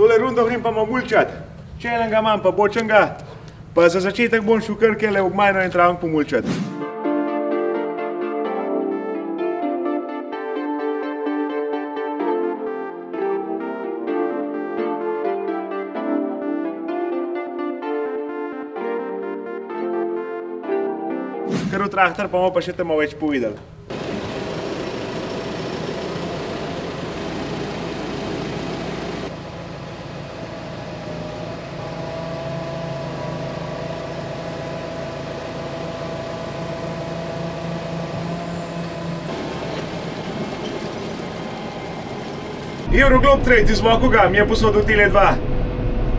Tole rundo grem pa mulčat. Čelenga imam pa bočenga, pa za začetek bom šel kar kele obmajno in travnik pomulčat. Kar v traktor pa bomo pa še tamo več povedali. Euroglob Trade iz Vokoga mi je posodil tele dva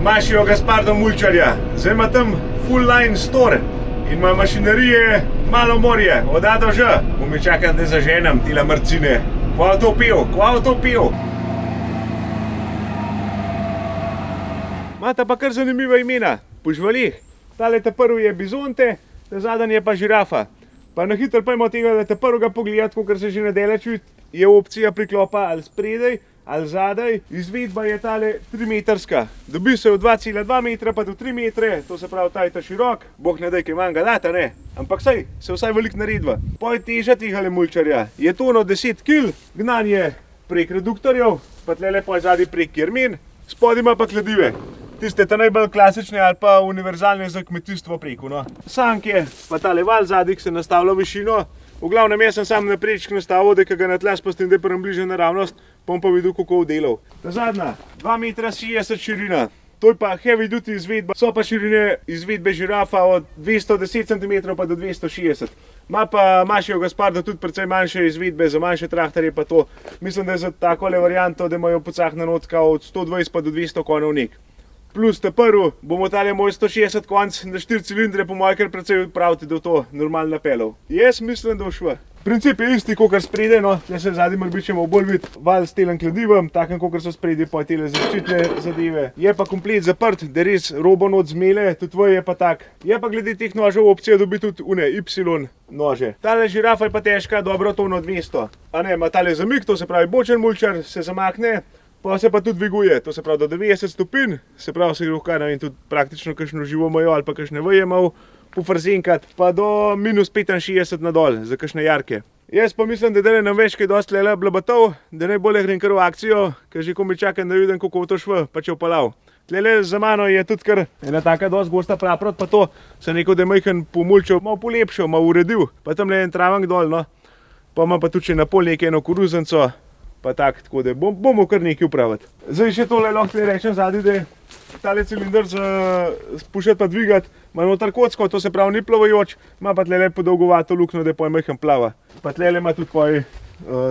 Mašijo Gaspardo mulčarja. Zdaj ima tam full line store in ima mašinerije malo morje, od A do Ž. Ko mi čakam, da zaženem tile mrcine. Kva to pil? Mata pa kar zanimiva imena, po živalih. Tale ta prvi je bizonte, ta zadnji je pa žirafa. Pa na hitro pojmo tega, da ta prvega pogledati, kakor se že nedaleč vidi, je opcija priklopa ali spredaj ali zadaj. Izvedba je tale 3-metrska. Dobi se v 2,2 metra pa do 3 metre, to se pravi, ta je ta širok. Bog ne daj, kaj manj ga data, ne. Ampak se vsaj veliko naredva. Poj teža tihale mulčarja je tono 10 kg, gnan je prek reduktorjev, pa tlele poj zadaj prek jermen, spodaj ima pa kladive. Tiste ta najbolj klasične ali pa univerzalne za kmetijstvo preko, no. Sanke, pa tale val zadaj, ki se nastavlja višino. V glavnem, jaz sem sam napreček nastavil, da ga na tla spustim, da je približno naravnost, bom pa videl, kako vdelal. Ta zadnja, 2,60 m širina. To je pa heavy duty izvedba. So pa širine izvedbe žirafa od 210 cm pa do 260 cm. Ma pa Mašijo Gaspardo tudi precej manjše izvedbe, za manjše traktorje pa to. Mislim, da je za takole varianto, da imajo pocahna notka od 120 pa do 200 konjev nek. Plus ta prvi, bomo tale moj 160 konc na 4 cilindre po moje kar precej odpraviti, da v to normalno napeljal. Jaz mislim, da bo šlo. Princip je isti, kakor spredaj, no, tle se zadnji morabič še malo bolj videti. Val s telim kladivom, takem, kakor so spredaj, pa tele zaščitne zadeve. Je pa komplet zaprt, da res robo not zmele, tudi tvoj je pa tak. Je pa glede teh nožev opcija dobi tudi une Y nože. Tale žirafa je pa težka dobro tono 200. A ne, ima tale zamik, to se pravi bočen mulčar, se zamakne. Pa se pa tudi dviguje, to se pravi do 90 stopinj, se pravi se gre in tudi praktično kakšno živo majo ali pa kakšne veje mal pofrzenkati, pa do minus 65 nadol za kakšne jarke. Jaz pa mislim, da nam več kaj dosti lele blabatov, da najbolje grem kar v akcijo, ker že ko mi čakam, da vidim, kako to šva, pa če upalav. Tlele za mano je tudi kar ena taka dosti gosta praprot, pa to sem rekel, da je majhen pomulčal, malo polepšal, malo uredil, pa tam le en travank dol, no. Pa imam pa tudi še na pol nekaj eno koruzenco. Pa tako da bomo kar nekaj upraviti. Zdaj še tole lahko rečem zadaj, da je tale cilinder za spuščati pa dvigati, ima noter kocko, to se pravi ni plavajoč, ima pa tlele podolgovato luknjo, da je poj majhen plava. Pa tlele ima tudi poj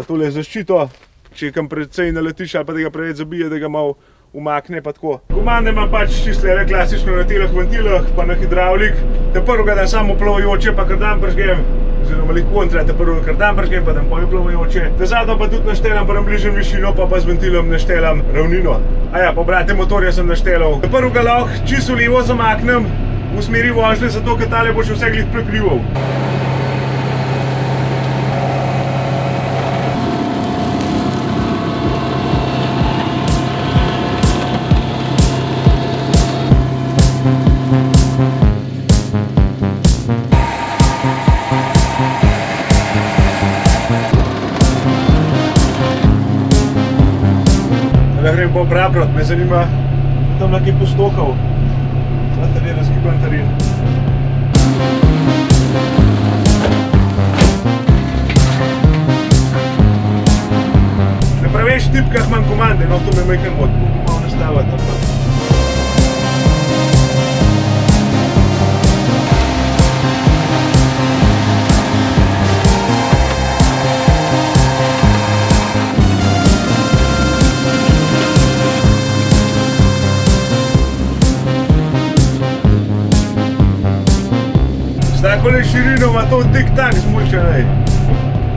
tole zaščito, če kam precej naletiš ali pa da ga preveč zabije, da ga malo umakne pa tako. Komande ima pač čisto tlele klasično na telah ventilah, pa na hidravlik. Ta prvega dam samo plavajoče, pa kar dan pržgem. Oziroma ali kontra, ta prvi kar dan pržgem, pa dam poj plavajoče. Ta zadnjo pa tudi naštelam približno višino, pa z ventilom naštelam ravnino. Aja, pa brate, motorja sem naštelal. Ta prvega lahko čisto levo zamaknem v smeri vožnje, zato ker tale bo še vse glih prekrival. Grem bo praprot, me zanima tam nekaj postokal. Zdaj je razgiban teren. Na preveč tipkah imam komande, no to me majhen mod, bom malo nastaviti. S takole širino ima to tik-tak zmulčanej.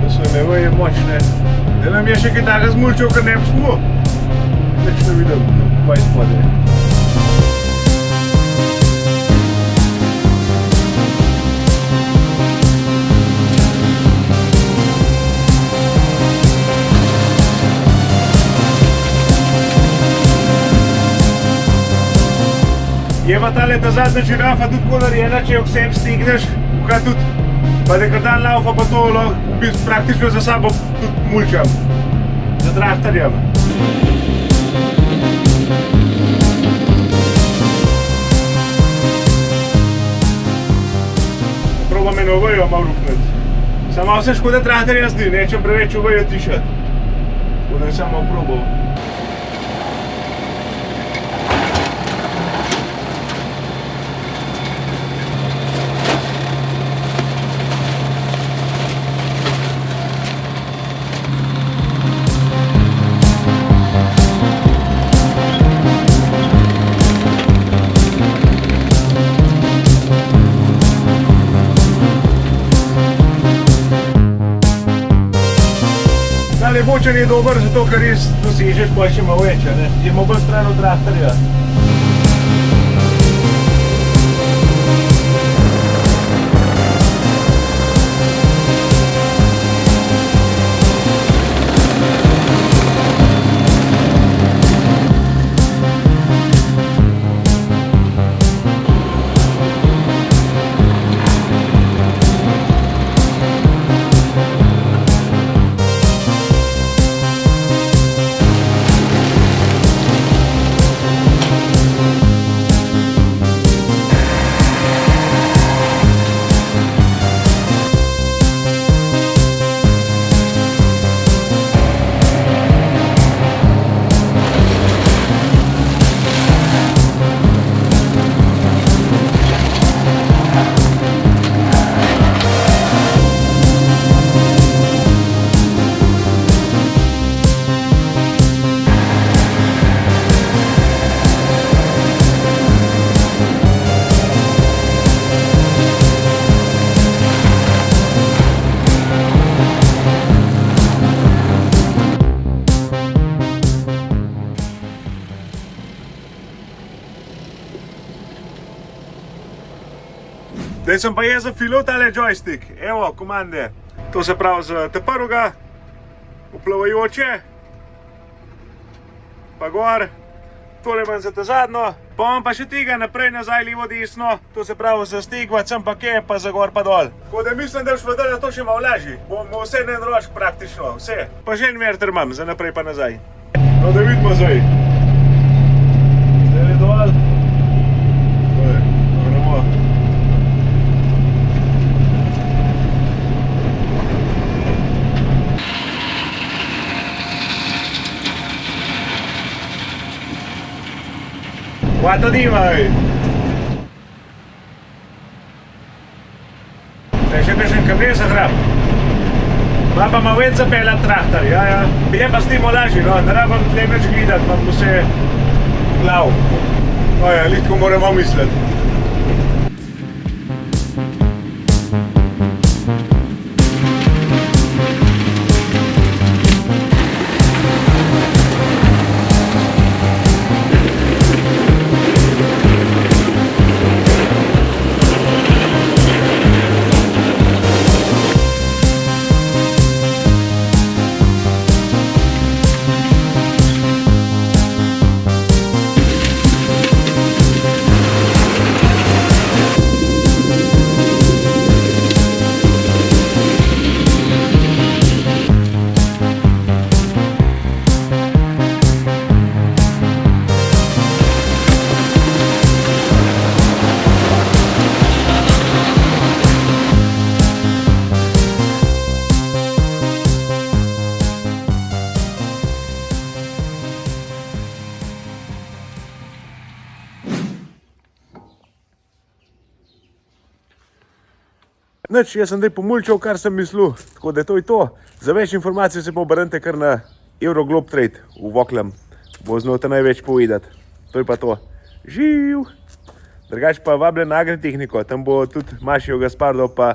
To so ne veje močne. Da nam je še kaj taka zmulčal, kar ne bi smo. Neč ne vidim, kaj spode. Je pa tale ta zadnja žirafa tudi tako narejena, če jo k sebi stigneš, kaj tudi, pa da kar dan laufa pa to lahko v bistvu praktično za sabo tudi mulčam, za traktorjem. Probam eno vejo malo rukniti. Samo se škoda traktorja zdi, nečem preveč v vejo tišati. Tako da sem malo probal. Ali bočen je dober, zato ker res dosežeš pa še malo več, ne? Je malo bolj stran od traktorja. Zdaj sem pa jaz zafilil tale joystick, evo, komande. To se pravi za prvega, uplavajoče, pa gor, tole imam za ta zadnjo, pa imam pa še tega naprej, nazaj, levo, desno, to se pravi za stegvat, sem pa kje, pa za gor pa dol. Tako da mislim, da boš vedel, da to še malo lažji. Bomo vse na en ročk praktično, vse. Pa že en verter imam, za naprej pa nazaj. No, da vidimo zdaj. Zdaj je dol. Quanto di vai? Še kakšen kabel za hrab. Ma pa malo več zapeljati traktor, ja. Je pa s tem lažji, no, ne rabim tle več gledati, imam vse glav. No ja, litko moramo misliti. Nič, jaz sem zdaj pomulčal, kar sem mislil, tako da to je to. Za več informacij se pa obrnite kar na Euroglobe Trade v Voklem. Bo znal največ povedati. To je pa to. Živ! Drugače pa vabljen na Agritehniko, tam bo tudi Mašijo Gaspardov pa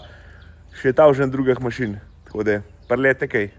še tavžen drugih mašin. Tako da, parlete kaj.